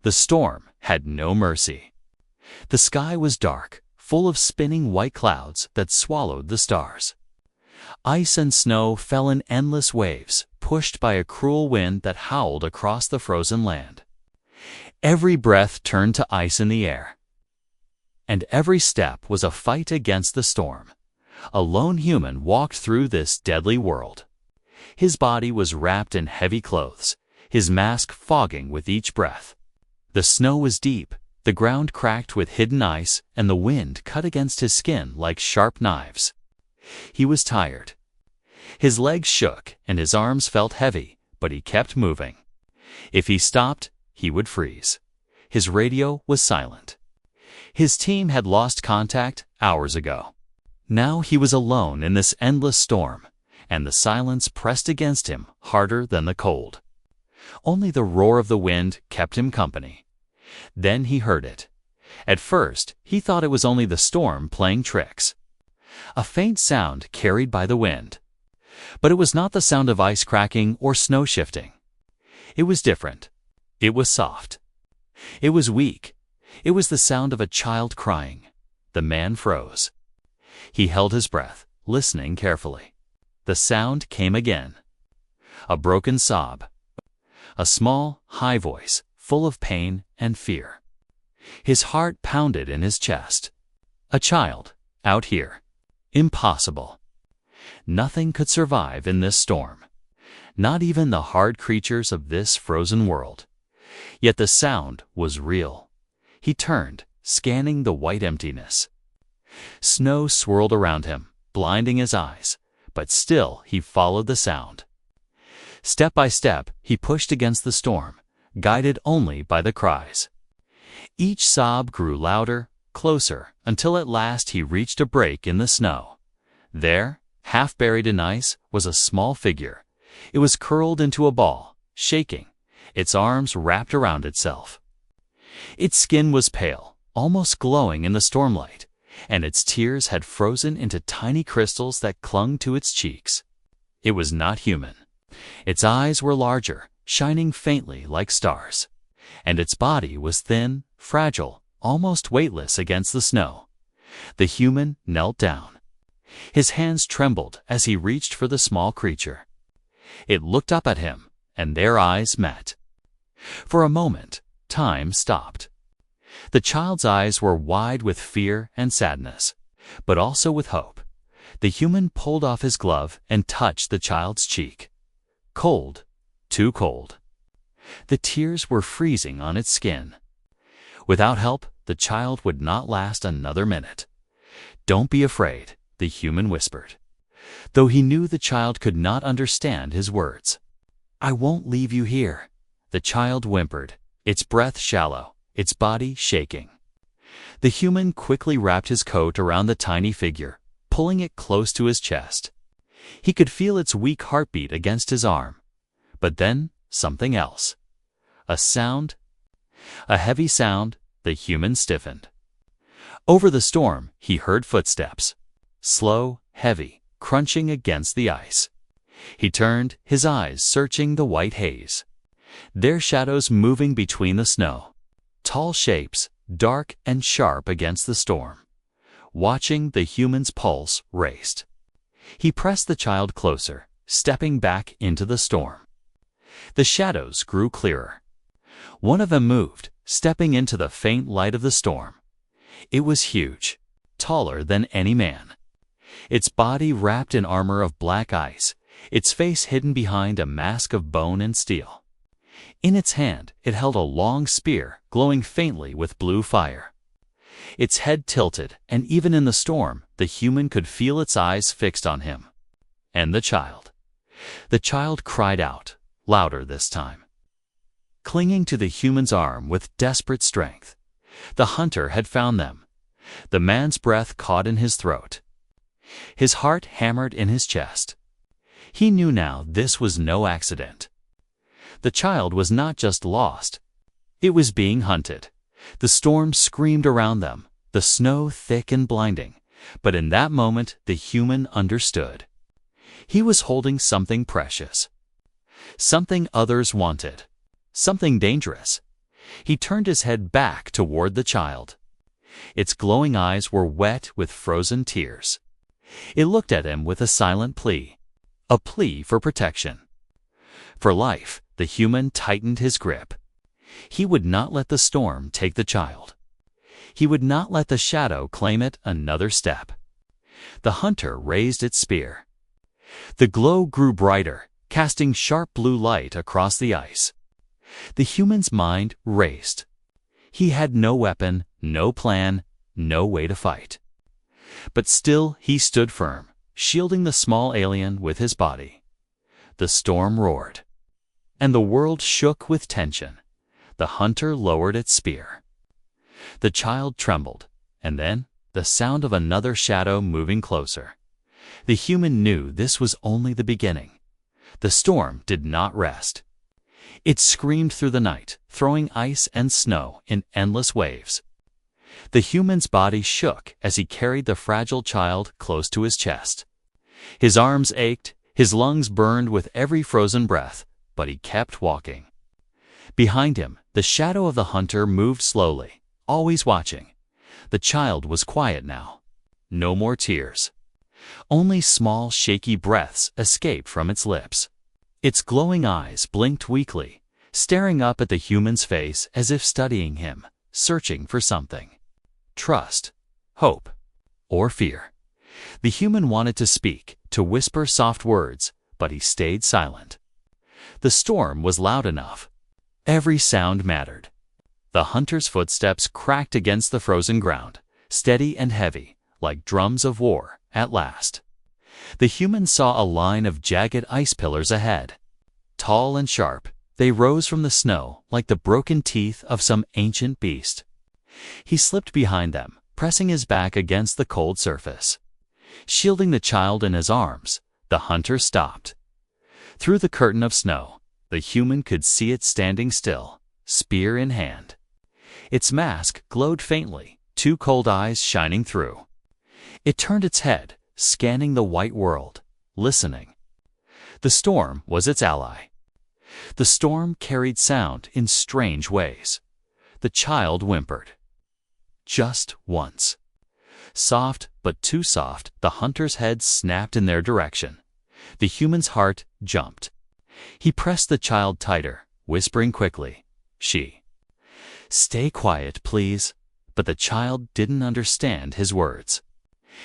The storm had no mercy. The sky was dark, full of spinning white clouds that swallowed the stars. Ice and snow fell in endless waves, pushed by a cruel wind that howled across the frozen land. Every breath turned to ice in the air, and every step was a fight against the storm. A lone human walked through this deadly world. His body was wrapped in heavy clothes, his mask fogging with each breath. The snow was deep, the ground cracked with hidden ice, and the wind cut against his skin like sharp knives. He was tired. His legs shook and his arms felt heavy, but he kept moving. If he stopped, he would freeze. His radio was silent. His team had lost contact hours ago. Now he was alone in this endless storm, and the silence pressed against him harder than the cold. Only the roar of the wind kept him company. Then he heard it. At first, he thought it was only the storm playing tricks. A faint sound carried by the wind. But it was not the sound of ice cracking or snow shifting. It was different. It was soft. It was weak. It was the sound of a child crying. The man froze. He held his breath, listening carefully. The sound came again. A broken sob. A small, high voice, full of pain and fear. His heart pounded in his chest. A child, out here. Impossible. Nothing could survive in this storm. Not even the hard creatures of this frozen world. Yet the sound was real. He turned, scanning the white emptiness. Snow swirled around him, blinding his eyes, but still he followed the sound. Step by step, he pushed against the storm, guided only by the cries. Each sob grew louder, closer, until at last he reached a break in the snow. There, half buried in ice, was a small figure. It was curled into a ball, shaking, its arms wrapped around itself. Its skin was pale, almost glowing in the stormlight, and its tears had frozen into tiny crystals that clung to its cheeks. It was not human. Its eyes were larger, shining faintly like stars, and its body was thin, fragile, almost weightless against the snow. The human knelt down. His hands trembled as he reached for the small creature. It looked up at him, and their eyes met. For a moment, time stopped. The child's eyes were wide with fear and sadness, but also with hope. The human pulled off his glove and touched the child's cheek. Cold, too cold. The tears were freezing on its skin. Without help, the child would not last another minute. "Don't be afraid," the human whispered, though he knew the child could not understand his words. "I won't leave you here," the child whimpered, its breath shallow, its body shaking. The human quickly wrapped his coat around the tiny figure, pulling it close to his chest. He could feel its weak heartbeat against his arm. But then, something else. A sound. A heavy sound. The human stiffened. Over the storm, he heard footsteps. Slow, heavy, crunching against the ice. He turned, his eyes searching the white haze. Their shadows moving between the snow. Tall shapes, dark and sharp against the storm. Watching, the human's pulse raced. He pressed the child closer, stepping back into the storm. The shadows grew clearer. One of them moved, stepping into the faint light of the storm. It was huge, taller than any man. Its body wrapped in armor of black ice, its face hidden behind a mask of bone and steel. In its hand, it held a long spear glowing faintly with blue fire. Its head tilted, and even in the storm, the human could feel its eyes fixed on him. And the child. The child cried out, louder this time. Clinging to the human's arm with desperate strength. The hunter had found them. The man's breath caught in his throat. His heart hammered in his chest. He knew now this was no accident. The child was not just lost. It was being hunted. The storm screamed around them, the snow thick and blinding. But in that moment, the human understood. He was holding something precious. Something others wanted. Something dangerous. He turned his head back toward the child. Its glowing eyes were wet with frozen tears. It looked at him with a silent plea, a plea for protection. For life, the human tightened his grip. He would not let the storm take the child. He would not let the shadow claim it another step. The hunter raised its spear. The glow grew brighter, casting sharp blue light across the ice. The human's mind raced. He had no weapon, no plan, no way to fight. But still he stood firm, shielding the small alien with his body. The storm roared, and the world shook with tension. The hunter lowered its spear. The child trembled, and then the sound of another shadow moving closer. The human knew this was only the beginning. The storm did not rest. It screamed through the night, throwing ice and snow in endless waves. The human's body shook as he carried the fragile child close to his chest. His arms ached, his lungs burned with every frozen breath, but he kept walking. Behind him, the shadow of the hunter moved slowly, always watching. The child was quiet now. No more tears. Only small, shaky breaths escaped from its lips. Its glowing eyes blinked weakly, staring up at the human's face as if studying him, searching for something. Trust, hope, or fear. The human wanted to speak, to whisper soft words, but he stayed silent. The storm was loud enough. Every sound mattered. The hunter's footsteps cracked against the frozen ground, steady and heavy, like drums of war, at last. The human saw a line of jagged ice pillars ahead. Tall and sharp, they rose from the snow like the broken teeth of some ancient beast. He slipped behind them, pressing his back against the cold surface. Shielding the child in his arms, the hunter stopped. Through the curtain of snow, the human could see it standing still, spear in hand. Its mask glowed faintly, two cold eyes shining through. It turned its head, scanning the white world, listening. The storm was its ally. The storm carried sound in strange ways. The child whimpered. Just once. Soft, but too soft, the hunter's head snapped in their direction. The human's heart jumped. He pressed the child tighter, whispering quickly, "She. Stay quiet, please." But the child didn't understand his words.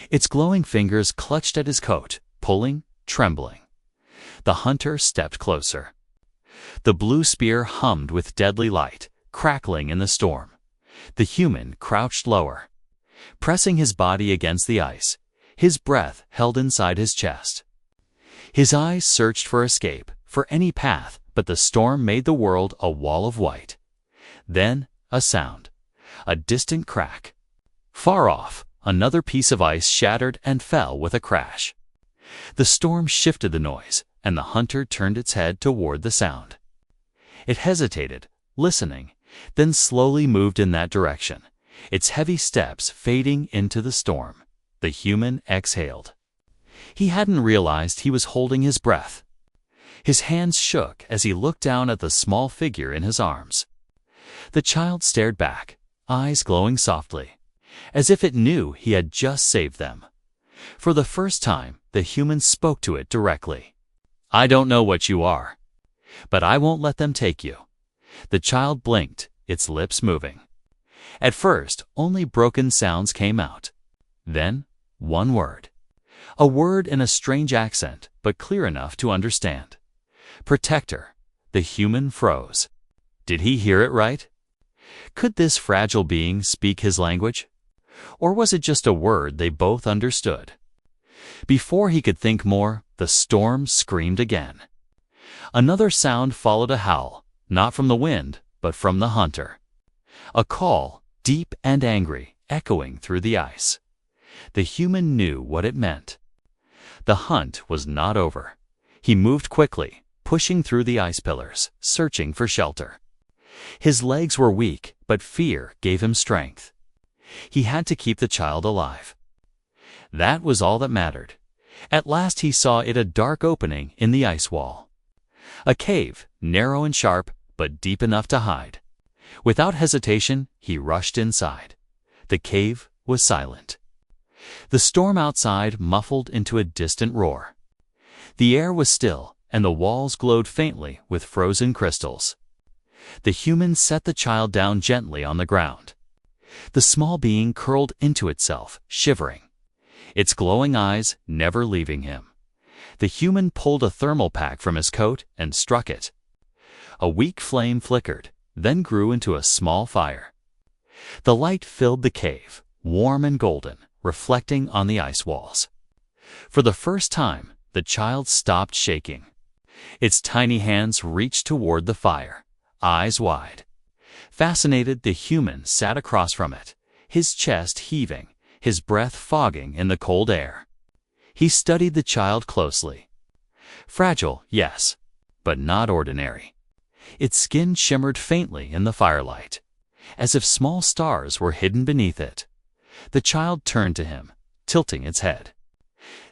Its glowing fingers clutched at his coat, pulling, trembling. The hunter stepped closer. The blue spear hummed with deadly light, crackling in the storm. The human crouched lower, pressing his body against the ice, his breath held inside his chest. His eyes searched for escape, for any path, but the storm made the world a wall of white. Then a sound, a distant crack. Far off, another piece of ice shattered and fell with a crash. The storm shifted the noise, and the hunter turned its head toward the sound. It hesitated, listening, then slowly moved in that direction, its heavy steps fading into the storm. The human exhaled. He hadn't realized he was holding his breath. His hands shook as he looked down at the small figure in his arms. The child stared back, eyes glowing softly, as if it knew he had just saved them. For the first time, the human spoke to it directly. "I don't know what you are, but I won't let them take you." The child blinked, its lips moving. At first, only broken sounds came out. Then, one word. A word in a strange accent, but clear enough to understand. "Protector." The human froze. Did he hear it right? Could this fragile being speak his language? Or was it just a word they both understood? Before he could think more, the storm screamed again. Another sound followed, a howl, not from the wind, but from the hunter. A call, deep and angry, echoing through the ice. The human knew what it meant. The hunt was not over. He moved quickly, pushing through the ice pillars, searching for shelter. His legs were weak, but fear gave him strength. He had to keep the child alive. That was all that mattered. At last he saw it, a dark opening in the ice wall. A cave, narrow and sharp, but deep enough to hide. Without hesitation, he rushed inside. The cave was silent. The storm outside muffled into a distant roar. The air was still, and the walls glowed faintly with frozen crystals. The human set the child down gently on the ground. The small being curled into itself, shivering, its glowing eyes never leaving him. The human pulled a thermal pack from his coat and struck it. A weak flame flickered, then grew into a small fire. The light filled the cave, warm and golden, reflecting on the ice walls. For the first time, the child stopped shaking. Its tiny hands reached toward the fire, eyes wide. Fascinated, the human sat across from it, his chest heaving, his breath fogging in the cold air. He studied the child closely. Fragile, yes, but not ordinary. Its skin shimmered faintly in the firelight, as if small stars were hidden beneath it. The child turned to him, tilting its head.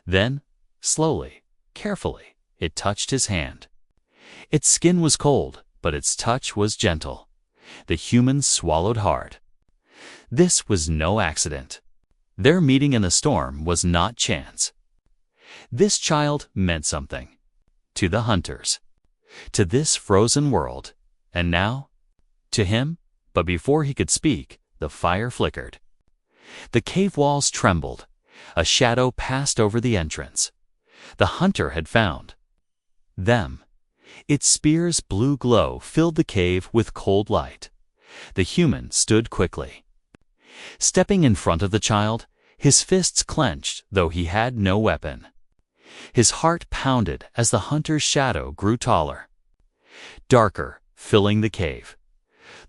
Then, slowly, carefully, it touched his hand. Its skin was cold, but its touch was gentle. The human swallowed hard. This was no accident. Their meeting in the storm was not chance. This child meant something. To the hunters. To this frozen world. And now? To him? But before he could speak, the fire flickered. The cave walls trembled. A shadow passed over the entrance. The hunter had found them. Its spear's blue glow filled the cave with cold light. The human stood quickly. Stepping in front of the child, his fists clenched, though he had no weapon. His heart pounded as the hunter's shadow grew taller, darker, filling the cave.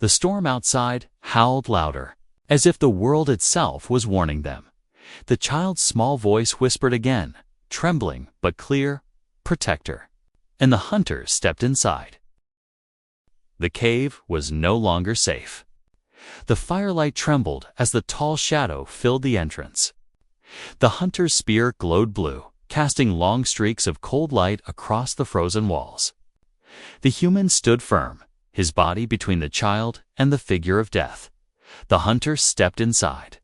The storm outside howled louder, as if the world itself was warning them. The child's small voice whispered again, trembling but clear, "Protector." And the hunters stepped inside. The cave was no longer safe. The firelight trembled as the tall shadow filled the entrance. The hunter's spear glowed blue, casting long streaks of cold light across the frozen walls. The human stood firm, his body between the child and the figure of death. The hunter stepped inside.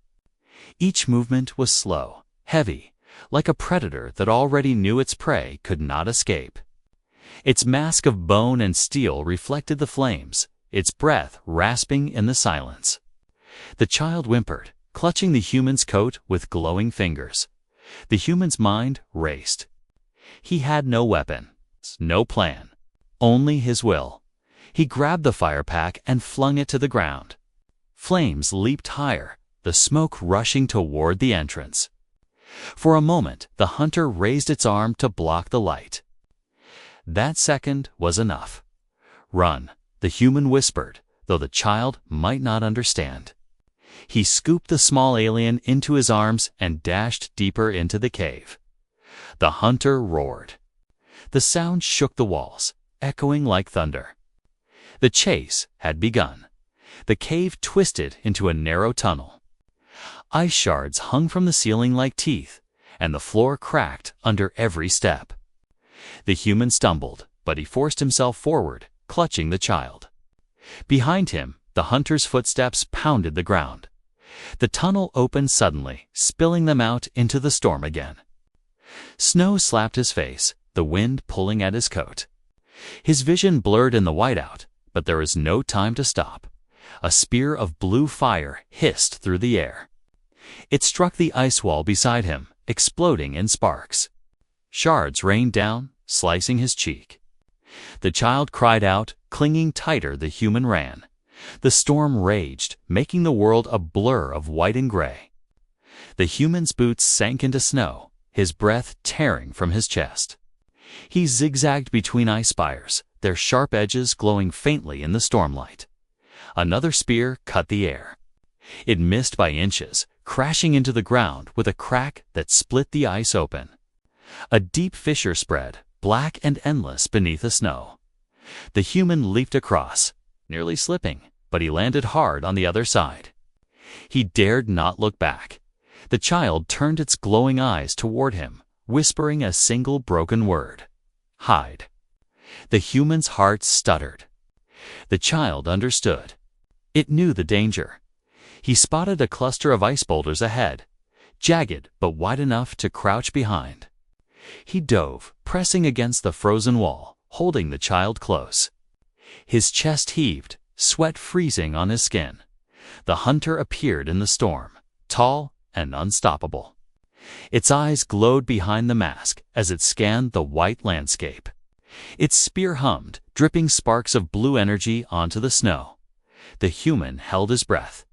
Each movement was slow, heavy, like a predator that already knew its prey could not escape. Its mask of bone and steel reflected the flames, its breath rasping in the silence. The child whimpered, clutching the human's coat with glowing fingers. The human's mind raced. He had no weapon, no plan, only his will. He grabbed the fire pack and flung it to the ground. Flames leaped higher, the smoke rushing toward the entrance. For a moment, the hunter raised its arm to block the light. That second was enough. "Run," the human whispered, though the child might not understand. He scooped the small alien into his arms and dashed deeper into the cave. The hunter roared. The sound shook the walls, echoing like thunder. The chase had begun. The cave twisted into a narrow tunnel. Ice shards hung from the ceiling like teeth, and the floor cracked under every step. The human stumbled, but he forced himself forward, clutching the child. Behind him, the hunter's footsteps pounded the ground. The tunnel opened suddenly, spilling them out into the storm again. Snow slapped his face, the wind pulling at his coat. His vision blurred in the whiteout, but there was no time to stop. A spear of blue fire hissed through the air. It struck the ice wall beside him, exploding in sparks. Shards rained down, slicing his cheek. The child cried out, clinging tighter. The human ran. The storm raged, making the world a blur of white and gray. The human's boots sank into snow, his breath tearing from his chest. He zigzagged between ice spires, their sharp edges glowing faintly in the stormlight. Another spear cut the air. It missed by inches, crashing into the ground with a crack that split the ice open. A deep fissure spread, black and endless beneath the snow. The human leaped across, nearly slipping, but he landed hard on the other side. He dared not look back. The child turned its glowing eyes toward him, whispering a single broken word: "Hide." The human's heart stuttered. The child understood. It knew the danger. He spotted a cluster of ice boulders ahead, jagged but wide enough to crouch behind. He dove, pressing against the frozen wall, holding the child close. His chest heaved, sweat freezing on his skin. The hunter appeared in the storm, tall and unstoppable. Its eyes glowed behind the mask as it scanned the white landscape. Its spear hummed, dripping sparks of blue energy onto the snow. The human held his breath.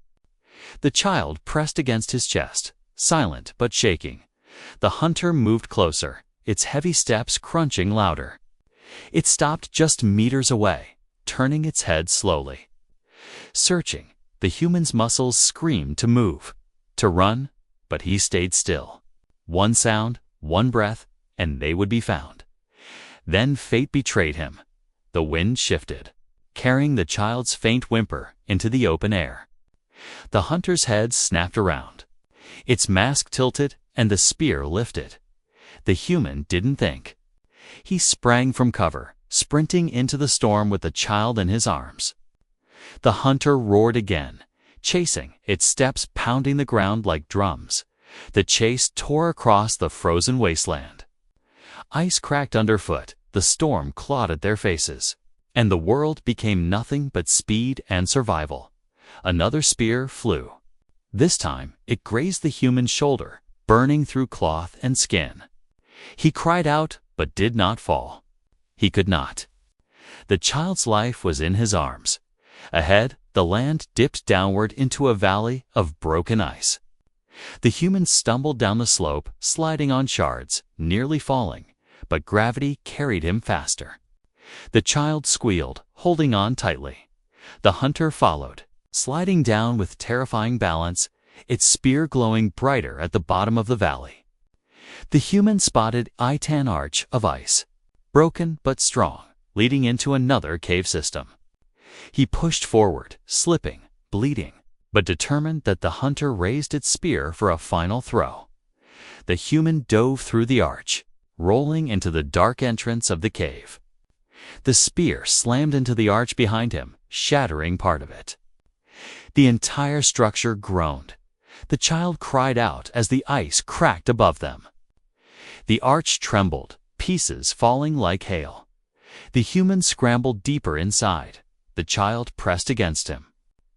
The child pressed against his chest, silent but shaking. The hunter moved closer, its heavy steps crunching louder. It stopped just meters away, turning its head slowly. Searching, the human's muscles screamed to move, to run, but he stayed still. One sound, one breath, and they would be found. Then fate betrayed him. The wind shifted, carrying the child's faint whimper into the open air. The hunter's head snapped around. Its mask tilted and the spear lifted. The human didn't think. He sprang from cover, sprinting into the storm with the child in his arms. The hunter roared again, chasing, its steps pounding the ground like drums. The chase tore across the frozen wasteland. Ice cracked underfoot, the storm clawed at their faces, and the world became nothing but speed and survival. Another spear flew. This time, it grazed the human's shoulder, burning through cloth and skin. He cried out, but did not fall. He could not. The child's life was in his arms. Ahead, the land dipped downward into a valley of broken ice. The human stumbled down the slope, sliding on shards, nearly falling, but gravity carried him faster. The child squealed, holding on tightly. The hunter followed, sliding down with terrifying balance, its spear glowing brighter at the bottom of the valley. The human spotted a tan arch of ice, broken but strong, leading into another cave system. He pushed forward, slipping, bleeding, but determined that the hunter raised its spear for a final throw. The human dove through the arch, rolling into the dark entrance of the cave. The spear slammed into the arch behind him, shattering part of it. The entire structure groaned. The child cried out as the ice cracked above them. The arch trembled, pieces falling like hail. The human scrambled deeper inside. The child pressed against him.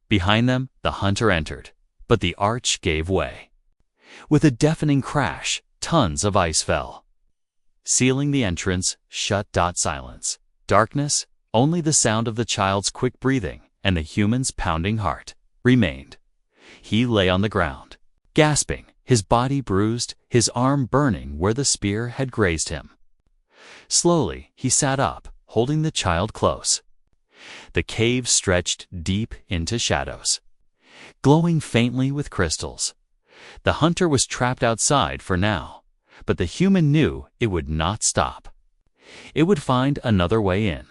Behind them, the hunter entered, but the arch gave way. With a deafening crash, tons of ice fell. Sealing the entrance, shut. Silence. Darkness, only the sound of the child's quick breathing and the human's pounding heart remained. He lay on the ground, gasping, his body bruised, his arm burning where the spear had grazed him. Slowly, he sat up, holding the child close. The cave stretched deep into shadows, glowing faintly with crystals. The hunter was trapped outside for now, but the human knew it would not stop. It would find another way in.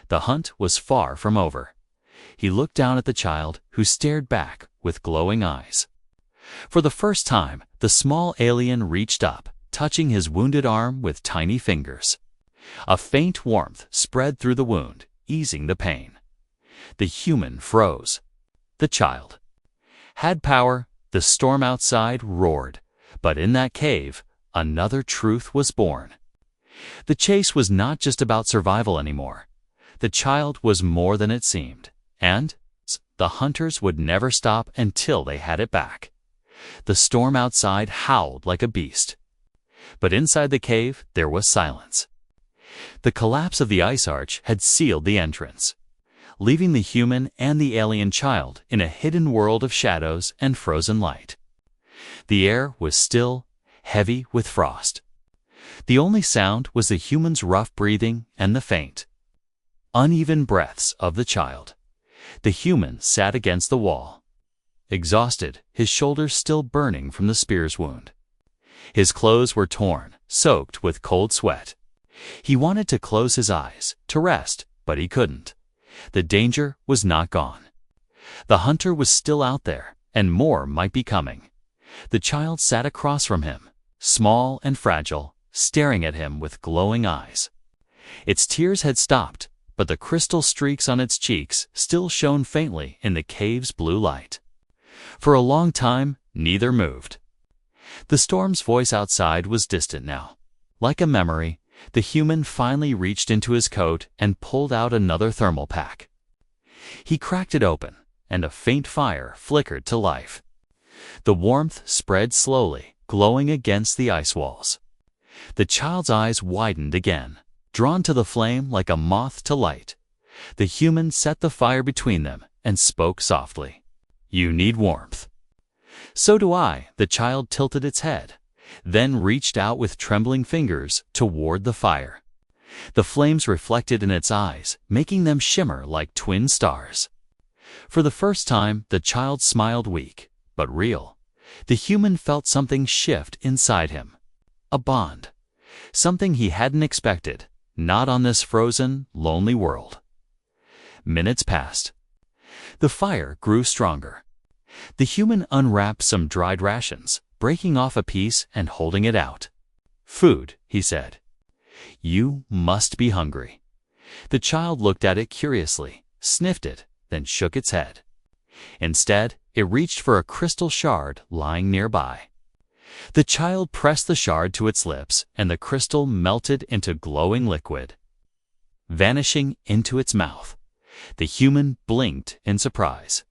The hunt was far from over. He looked down at the child, who stared back with glowing eyes. For the first time, the small alien reached up, touching his wounded arm with tiny fingers. A faint warmth spread through the wound, easing the pain. The human froze. The child had power. The storm outside roared, but in that cave, another truth was born. The chase was not just about survival anymore. The child was more than it seemed, and the hunters would never stop until they had it back. The storm outside howled like a beast, but inside the cave there was silence. The collapse of the ice arch had sealed the entrance, leaving the human and the alien child in a hidden world of shadows and frozen light. The air was still, heavy with frost. The only sound was the human's rough breathing and the faint, uneven breaths of the child. The human sat against the wall, exhausted, his shoulders still burning from the spear's wound. His clothes were torn, soaked with cold sweat. He wanted to close his eyes, to rest, but he couldn't. The danger was not gone. The hunter was still out there, and more might be coming. The child sat across from him, small and fragile, staring at him with glowing eyes. Its tears had stopped, but the crystal streaks on its cheeks still shone faintly in the cave's blue light. For a long time, neither moved. The storm's voice outside was distant now. Like a memory, the human finally reached into his coat and pulled out another thermal pack. He cracked it open, and a faint fire flickered to life. The warmth spread slowly, glowing against the ice walls. The child's eyes widened again, drawn to the flame like a moth to light. The human set the fire between them and spoke softly. "You need warmth." "So do I," the child tilted its head, then reached out with trembling fingers toward the fire. The flames reflected in its eyes, making them shimmer like twin stars. For the first time, the child smiled weak, but real. The human felt something shift inside him. A bond. Something he hadn't expected, not on this frozen, lonely world. Minutes passed. The fire grew stronger. The human unwrapped some dried rations, breaking off a piece and holding it out. "Food," he said. "You must be hungry." The child looked at it curiously, sniffed it, then shook its head. Instead, it reached for a crystal shard lying nearby. The child pressed the shard to its lips, and the crystal melted into glowing liquid, vanishing into its mouth. The human blinked in surprise.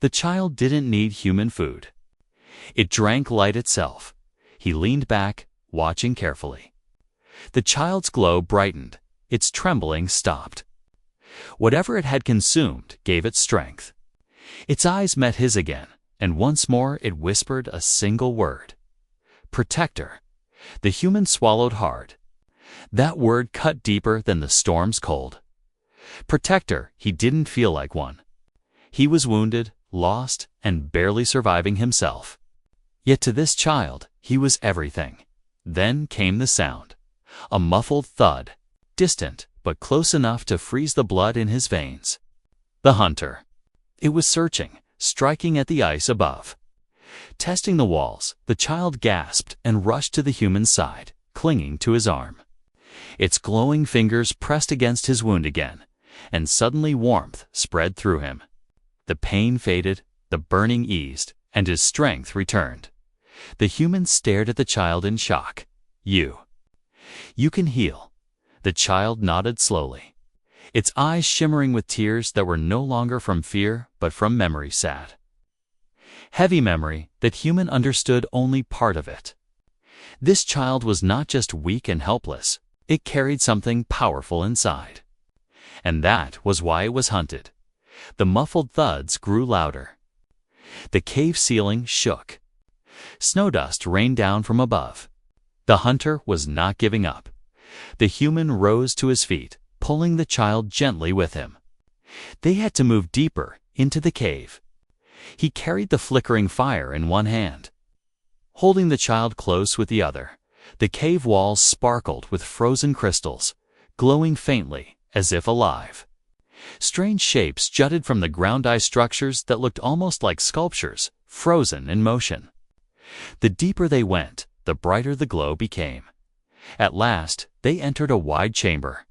The child didn't need human food. It drank light itself. He leaned back, watching carefully. The child's glow brightened. Its trembling stopped. Whatever it had consumed gave it strength. Its eyes met his again, and once more it whispered a single word. "Protector." The human swallowed hard. That word cut deeper than the storm's cold. Protector, he didn't feel like one. He was wounded, lost, and barely surviving himself. Yet to this child, he was everything. Then came the sound. A muffled thud, distant but close enough to freeze the blood in his veins. The hunter. It was searching, striking at the ice above. Testing the walls, the child gasped and rushed to the human's side, clinging to his arm. Its glowing fingers pressed against his wound again, and suddenly warmth spread through him. The pain faded, the burning eased, and his strength returned. The human stared at the child in shock. You can heal." The child nodded slowly, its eyes shimmering with tears that were no longer from fear but from memory sad. Heavy memory that human understood only part of it. This child was not just weak and helpless, it carried something powerful inside. And that was why it was hunted. The muffled thuds grew louder. The cave ceiling shook. Snowdust rained down from above. The hunter was not giving up. The human rose to his feet, pulling the child gently with him. They had to move deeper into the cave. He carried the flickering fire in one hand, holding the child close with the other. The cave walls sparkled with frozen crystals, glowing faintly as if alive. Strange shapes jutted from the ground ice structures that looked almost like sculptures, frozen in motion. The deeper they went, the brighter the glow became. At last, they entered a wide chamber.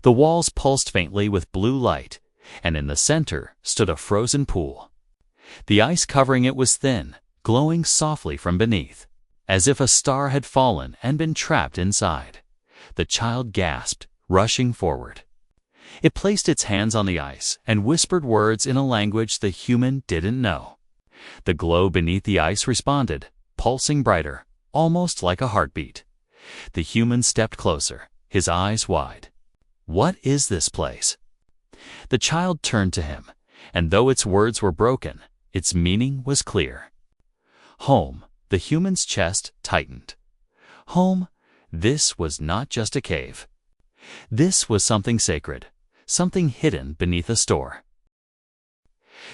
The walls pulsed faintly with blue light, and in the center stood a frozen pool. The ice covering it was thin, glowing softly from beneath, as if a star had fallen and been trapped inside. The child gasped, rushing forward. It placed its hands on the ice and whispered words in a language the human didn't know. The glow beneath the ice responded, pulsing brighter, almost like a heartbeat. The human stepped closer, his eyes wide. "What is this place?" The child turned to him, and though its words were broken, its meaning was clear. Home. The human's chest tightened. Home. This was not just a cave. This was something sacred, something hidden beneath a store.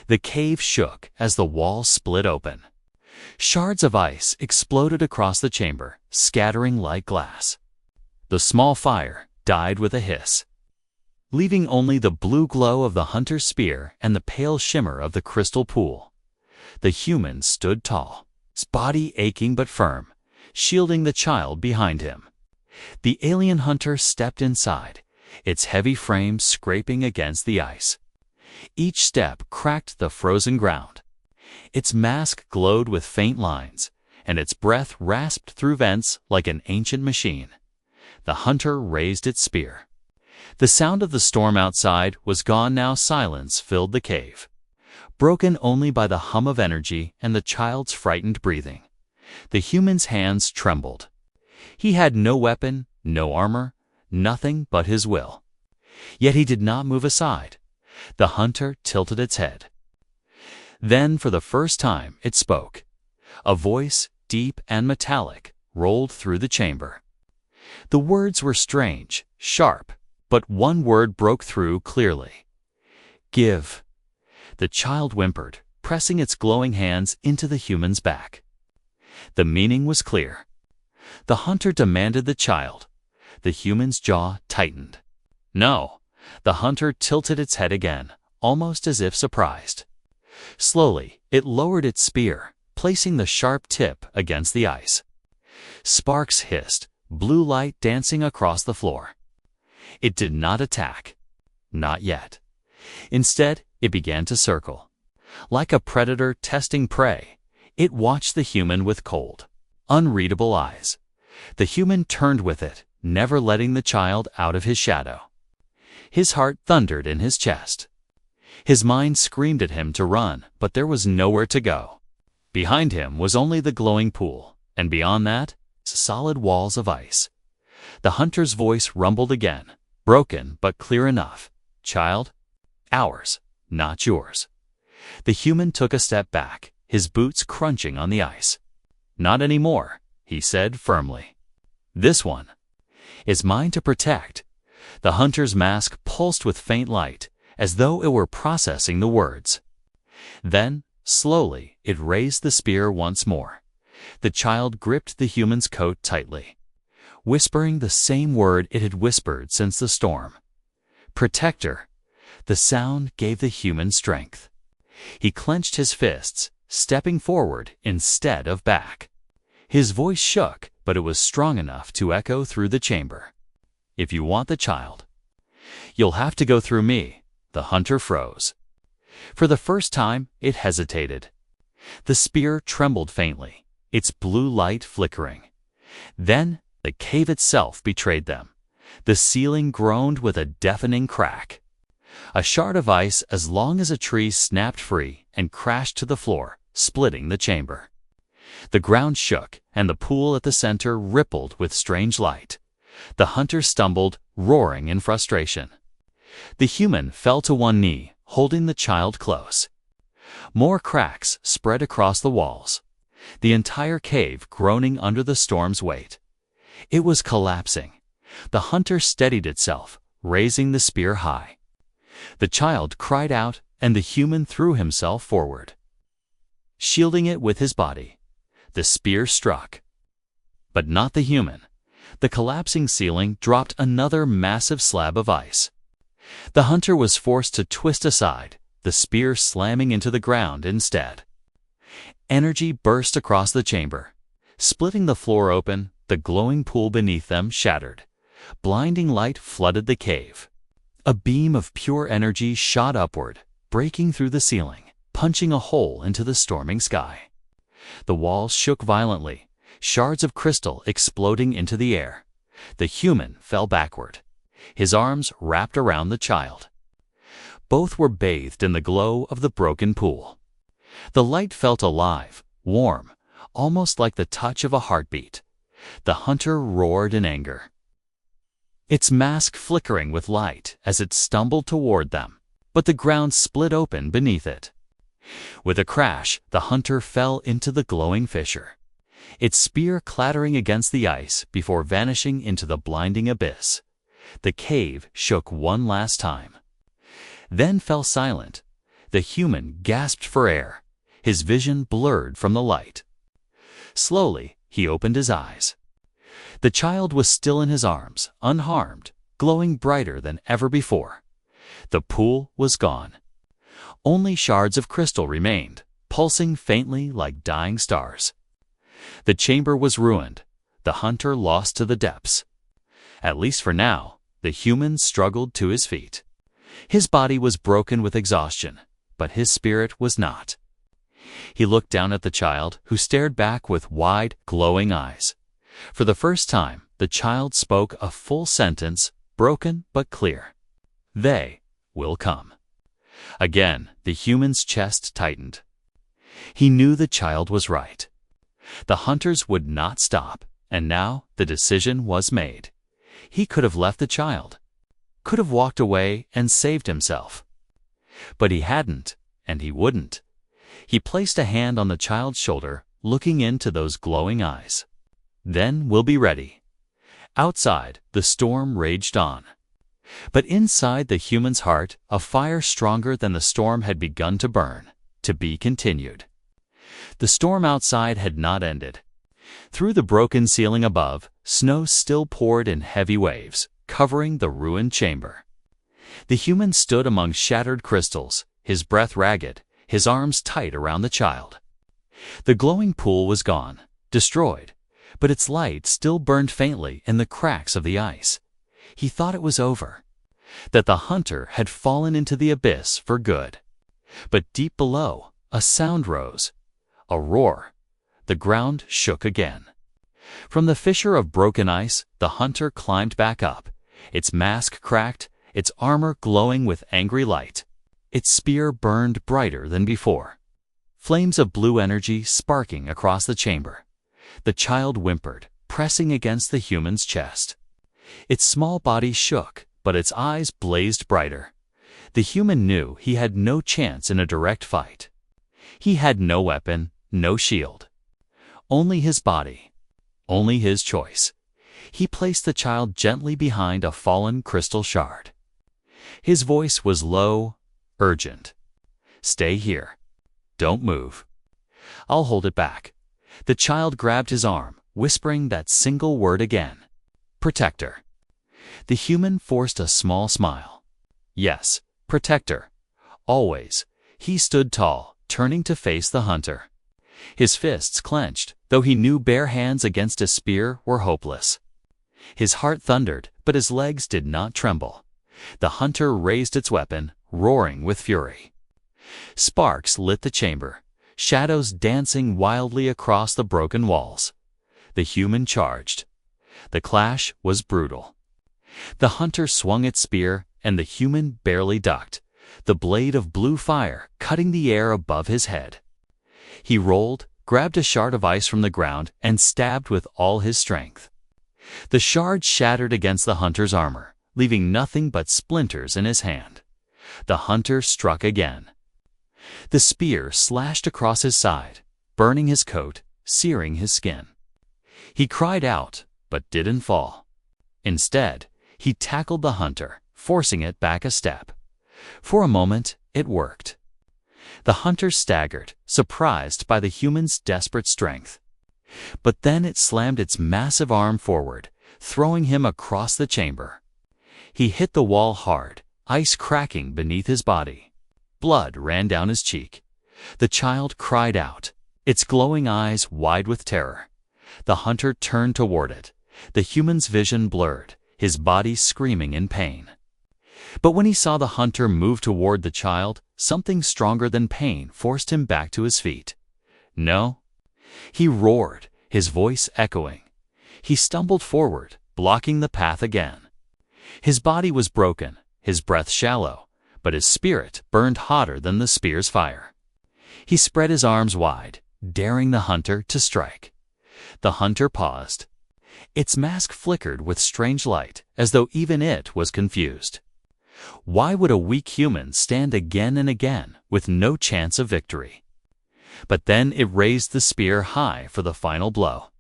The cave shook as the walls split open. Shards of ice exploded across the chamber, scattering like glass. The small fire died with a hiss, leaving only the blue glow of the hunter's spear and the pale shimmer of the crystal pool. The human stood tall, his body aching but firm, shielding the child behind him. The alien hunter stepped inside, its heavy frame scraping against the ice. Each step cracked the frozen ground. Its mask glowed with faint lines, and its breath rasped through vents like an ancient machine. The hunter raised its spear. The sound of the storm outside was gone now. Silence filled the cave, broken only by the hum of energy and the child's frightened breathing. The human's hands trembled. He had no weapon, no armor, nothing but his will. Yet he did not move aside. The hunter tilted its head. Then, for the first time, it spoke. A voice, deep and metallic, rolled through the chamber. The words were strange, sharp, but one word broke through clearly. Give. The child whimpered, pressing its glowing hands into the human's back. The meaning was clear. The hunter demanded the child. The human's jaw tightened. No. The hunter tilted its head again, almost as if surprised. Slowly, it lowered its spear, placing the sharp tip against the ice. Sparks hissed, blue light dancing across the floor. It did not attack. Not yet. Instead, it began to circle. Like a predator testing prey, it watched the human with cold, unreadable eyes. The human turned with it, never letting the child out of his shadow. His heart thundered in his chest. His mind screamed at him to run, but there was nowhere to go. Behind him was only the glowing pool, and beyond that, solid walls of ice. The hunter's voice rumbled again, broken but clear enough. Child, ours, not yours. The human took a step back, his boots crunching on the ice. Not anymore, he said firmly. This one is mine to protect. The hunter's mask pulsed with faint light, as though it were processing the words. Then, slowly, it raised the spear once more. The child gripped the human's coat tightly, whispering the same word it had whispered since the storm. Protector. The sound gave the human strength. He clenched his fists, stepping forward instead of back. His voice shook, but it was strong enough to echo through the chamber. If you want the child, you'll have to go through me. The hunter froze. For the first time, it hesitated. The spear trembled faintly, its blue light flickering. Then, the cave itself betrayed them. The ceiling groaned with a deafening crack. A shard of ice as long as a tree snapped free and crashed to the floor, splitting the chamber. The ground shook, and the pool at the center rippled with strange light. The hunter stumbled, roaring in frustration. The human fell to one knee, holding the child close. More cracks spread across the walls, the entire cave groaning under the storm's weight. It was collapsing. The hunter steadied itself, raising the spear high. The child cried out, and the human threw himself forward, shielding it with his body. The spear struck, but not the human. The collapsing ceiling dropped another massive slab of ice. The hunter was forced to twist aside, the spear slamming into the ground instead. Energy burst across the chamber, splitting the floor open. The glowing pool beneath them shattered. Blinding light flooded the cave. A beam of pure energy shot upward, breaking through the ceiling, punching a hole into the storming sky. The walls shook violently, shards of crystal exploding into the air. The human fell backward, his arms wrapped around the child. Both were bathed in the glow of the broken pool. The light felt alive, warm, almost like the touch of a heartbeat. The hunter roared in anger, its mask flickering with light as it stumbled toward them, but the ground split open beneath it. With a crash, the hunter fell into the glowing fissure, its spear clattering against the ice before vanishing into the blinding abyss. The cave shook one last time, then fell silent. The human gasped for air, his vision blurred from the light. Slowly, he opened his eyes. The child was still in his arms, unharmed, glowing brighter than ever before. The pool was gone. Only shards of crystal remained, pulsing faintly like dying stars. The chamber was ruined, the hunter lost to the depths. At least for now, the human struggled to his feet. His body was broken with exhaustion, but his spirit was not. He looked down at the child, who stared back with wide, glowing eyes. For the first time, the child spoke a full sentence, broken but clear. "They will come." Again, the human's chest tightened. He knew the child was right. The hunters would not stop, and now the decision was made. He could have left the child, could have walked away and saved himself. But he hadn't, and he wouldn't. He placed a hand on the child's shoulder, looking into those glowing eyes. "Then we'll be ready." Outside, the storm raged on. But inside the human's heart, a fire stronger than the storm had begun to burn, to be continued. The storm outside had not ended. Through the broken ceiling above, snow still poured in heavy waves, covering the ruined chamber. The human stood among shattered crystals, his breath ragged, his arms tight around the child. The glowing pool was gone, destroyed, but its light still burned faintly in the cracks of the ice. He thought it was over, that the hunter had fallen into the abyss for good. But deep below, a sound rose, a roar. The ground shook again. From the fissure of broken ice, the hunter climbed back up, its mask cracked, its armor glowing with angry light. Its spear burned brighter than before, flames of blue energy sparking across the chamber. The child whimpered, pressing against the human's chest. Its small body shook, but its eyes blazed brighter. The human knew he had no chance in a direct fight. He had no weapon, no shield. Only his body, only his choice. He placed the child gently behind a fallen crystal shard. His voice was low, urgent. "Stay here. Don't move. I'll hold it back." The child grabbed his arm, whispering that single word again. "Protector." The human forced a small smile. Yes, protector. Always. He stood tall, turning to face the hunter. His fists clenched, though he knew bare hands against a spear were hopeless. His heart thundered, but his legs did not tremble. The hunter raised its weapon, roaring with fury. Sparks lit the chamber, shadows dancing wildly across the broken walls. The human charged. The clash was brutal. The hunter swung its spear, and the human barely ducked, the blade of blue fire cutting the air above his head. He rolled, grabbed a shard of ice from the ground, and stabbed with all his strength. The shard shattered against the hunter's armor, leaving nothing but splinters in his hand. The hunter struck again. The spear slashed across his side, burning his coat, searing his skin. He cried out, but didn't fall. Instead, he tackled the hunter, forcing it back a step. For a moment, it worked. The hunter staggered, surprised by the human's desperate strength. But then it slammed its massive arm forward, throwing him across the chamber. He hit the wall hard, ice cracking beneath his body. Blood ran down his cheek. The child cried out, its glowing eyes wide with terror. The hunter turned toward it, the human's vision blurred, his body screaming in pain. But when he saw the hunter move toward the child, something stronger than pain forced him back to his feet. "No." He roared, his voice echoing. He stumbled forward, blocking the path again. His body was broken, his breath shallow, but his spirit burned hotter than the spear's fire. He spread his arms wide, daring the hunter to strike. The hunter paused. Its mask flickered with strange light, as though even it was confused. Why would a weak human stand again and again with no chance of victory? But then it raised the spear high for the final blow.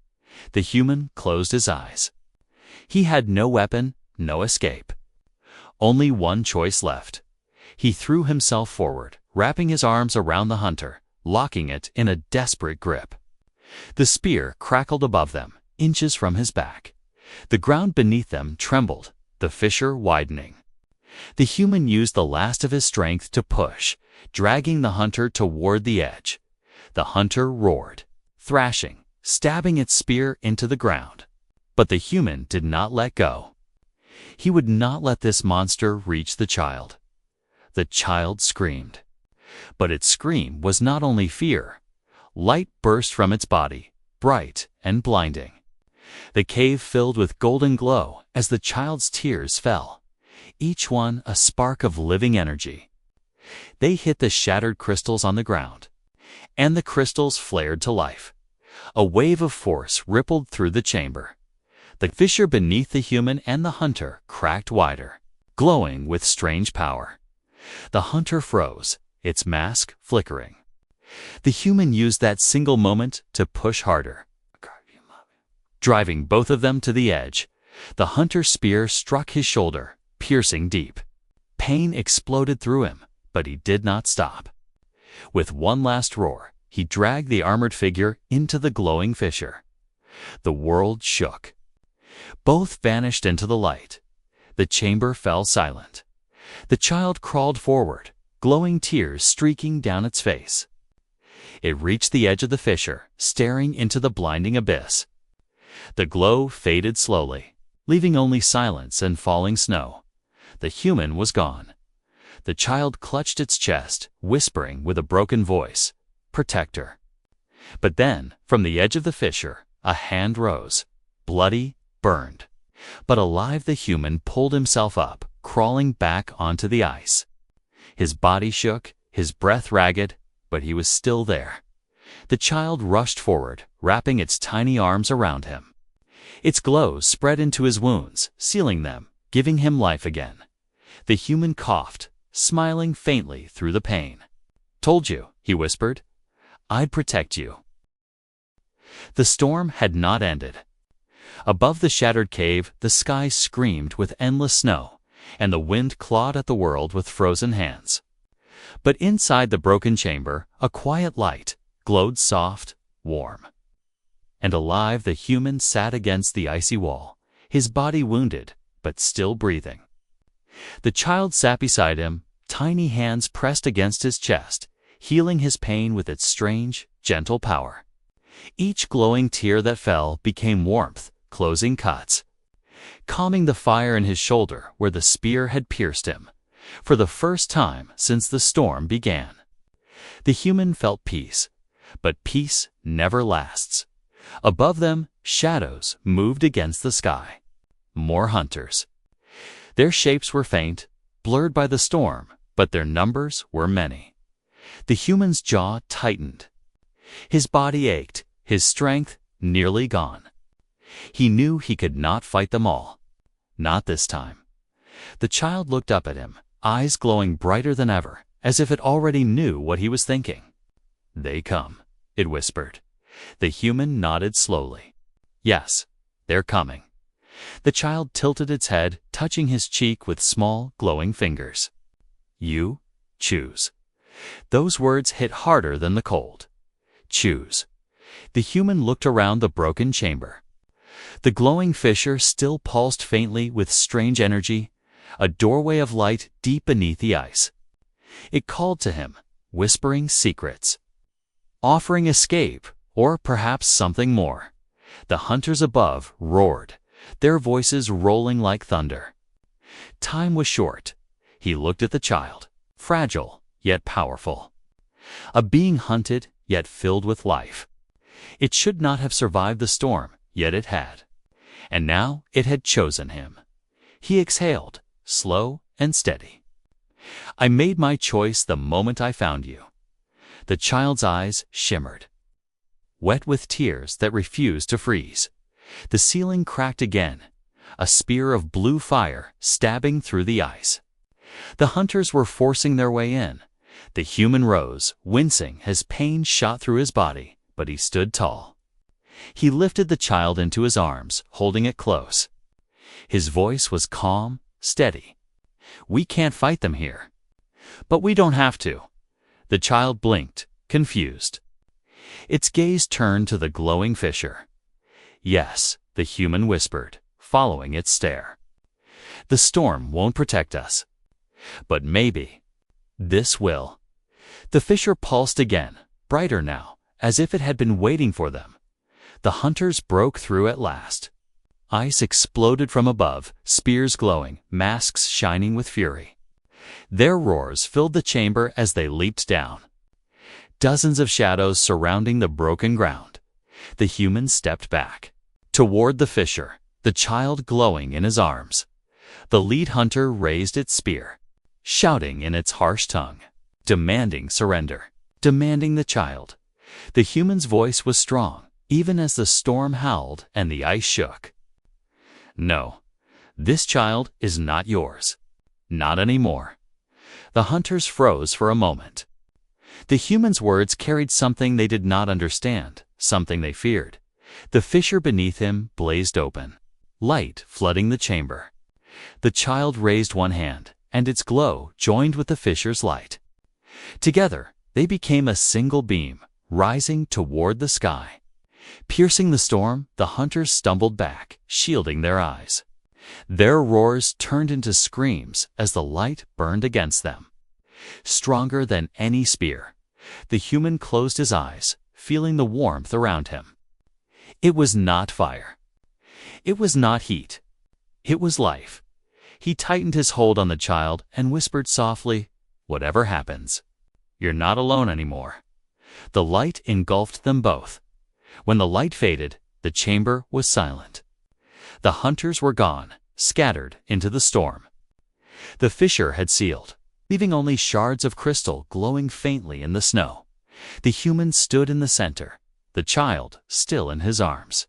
The human closed his eyes. He had no weapon, no escape. Only one choice left. He threw himself forward, wrapping his arms around the hunter, locking it in a desperate grip. The spear crackled above them, inches from his back. The ground beneath them trembled, the fissure widening. The human used the last of his strength to push, dragging the hunter toward the edge. The hunter roared, thrashing, stabbing its spear into the ground. But the human did not let go. He would not let this monster reach the child. The child screamed. But its scream was not only fear. Light burst from its body, bright and blinding. The cave filled with golden glow as the child's tears fell, each one a spark of living energy. They hit the shattered crystals on the ground, and the crystals flared to life. A wave of force rippled through the chamber. The fissure beneath the human and the hunter cracked wider, glowing with strange power. The hunter froze, its mask flickering. The human used that single moment to push harder, driving both of them to the edge. The hunter's spear struck his shoulder, piercing deep. Pain exploded through him, but he did not stop. With one last roar, he dragged the armored figure into the glowing fissure. The world shook. Both vanished into the light. The chamber fell silent. The child crawled forward, glowing tears streaking down its face. It reached the edge of the fissure, staring into the blinding abyss. The glow faded slowly, leaving only silence and falling snow. The human was gone. The child clutched its chest, whispering with a broken voice, "Protector." But then, from the edge of the fissure, a hand rose, bloody, burned. But alive, the human pulled himself up, crawling back onto the ice. His body shook, his breath ragged, but he was still there. The child rushed forward, wrapping its tiny arms around him. Its glow spread into his wounds, sealing them, giving him life again. The human coughed, smiling faintly through the pain. "Told you," he whispered. "I'd protect you." The storm had not ended. Above the shattered cave, the sky screamed with endless snow, and the wind clawed at the world with frozen hands. But inside the broken chamber, a quiet light glowed, soft, warm. And alive, the human sat against the icy wall, his body wounded, but still breathing. The child sat beside him, tiny hands pressed against his chest, healing his pain with its strange, gentle power. Each glowing tear that fell became warmth, closing cuts, calming the fire in his shoulder where the spear had pierced him, for the first time since the storm began. The human felt peace, but peace never lasts. Above them, shadows moved against the sky. More hunters. Their shapes were faint, blurred by the storm, but their numbers were many. The human's jaw tightened. His body ached, his strength nearly gone. He knew he could not fight them all. Not this time. The child looked up at him, eyes glowing brighter than ever, as if it already knew what he was thinking. "They come," it whispered. The human nodded slowly. "Yes, they're coming." The child tilted its head, touching his cheek with small, glowing fingers. "You choose." Those words hit harder than the cold. Choose. The human looked around the broken chamber. The glowing fissure still pulsed faintly with strange energy, a doorway of light deep beneath the ice. It called to him, whispering secrets, offering escape, or perhaps something more. The hunters above roared, their voices rolling like thunder. Time was short. He looked at the child, fragile yet powerful. A being hunted yet filled with life. It should not have survived the storm, yet it had. And now it had chosen him. He exhaled, slow and steady. "I made my choice the moment I found you." The child's eyes shimmered, wet with tears that refused to freeze. The ceiling cracked again, a spear of blue fire stabbing through the ice. The hunters were forcing their way in. The human rose, wincing as pain shot through his body, but he stood tall. He lifted the child into his arms, holding it close. His voice was calm, steady. "We can't fight them here." "But we don't have to." The child blinked, confused. Its gaze turned to the glowing fissure. "Yes," the human whispered, following its stare. "The storm won't protect us. But maybe this will." The fissure pulsed again, brighter now, as if it had been waiting for them. The hunters broke through at last. Ice exploded from above, spears glowing, masks shining with fury. Their roars filled the chamber as they leaped down. Dozens of shadows surrounding the broken ground. The humans stepped back. Toward the fissure, the child glowing in his arms. The lead hunter raised its spear, shouting in its harsh tongue, demanding surrender, demanding the child. The human's voice was strong, even as the storm howled and the ice shook. No, this child is not yours. Not anymore. The hunters froze for a moment. The human's words carried something they did not understand, something they feared. The fissure beneath him blazed open, light flooding the chamber. The child raised one hand, and its glow joined with the fissure's light. Together, they became a single beam, rising toward the sky. Piercing the storm, the hunters stumbled back, shielding their eyes. Their roars turned into screams as the light burned against them. Stronger than any spear, the human closed his eyes, feeling the warmth around him. It was not fire. It was not heat. It was life. He tightened his hold on the child and whispered softly, "Whatever happens, you're not alone anymore." The light engulfed them both. When the light faded, the chamber was silent. The hunters were gone, scattered into the storm. The fissure had sealed, leaving only shards of crystal glowing faintly in the snow. The human stood in the center, the child still in his arms.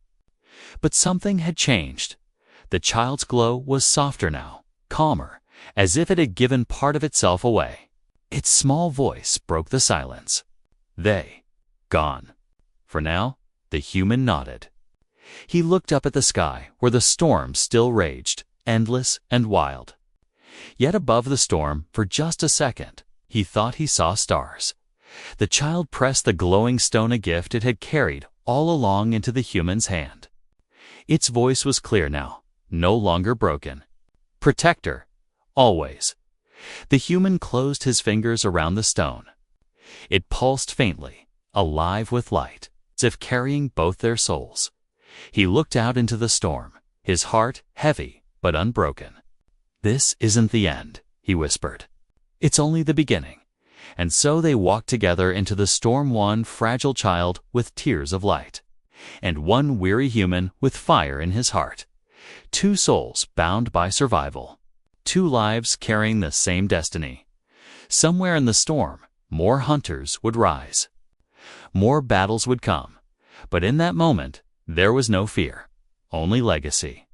But something had changed. The child's glow was softer now, calmer, as if it had given part of itself away. Its small voice broke the silence. They, gone. For now, the human nodded. He looked up at the sky where the storm still raged, endless and wild. Yet above the storm, for just a second, he thought he saw stars. The child pressed the glowing stone, a gift it had carried all along, into the human's hand. Its voice was clear now, no longer broken. Protector, always. The human closed his fingers around the stone. It pulsed faintly, alive with light, as if carrying both their souls. He looked out into the storm, his heart heavy but unbroken. "This isn't the end," he whispered. "It's only the beginning." And so they walked together into the storm, one fragile child with tears of light, and one weary human with fire in his heart. Two souls bound by survival. Two lives carrying the same destiny. Somewhere in the storm, more hunters would rise. More battles would come. But in that moment, there was no fear, only legacy.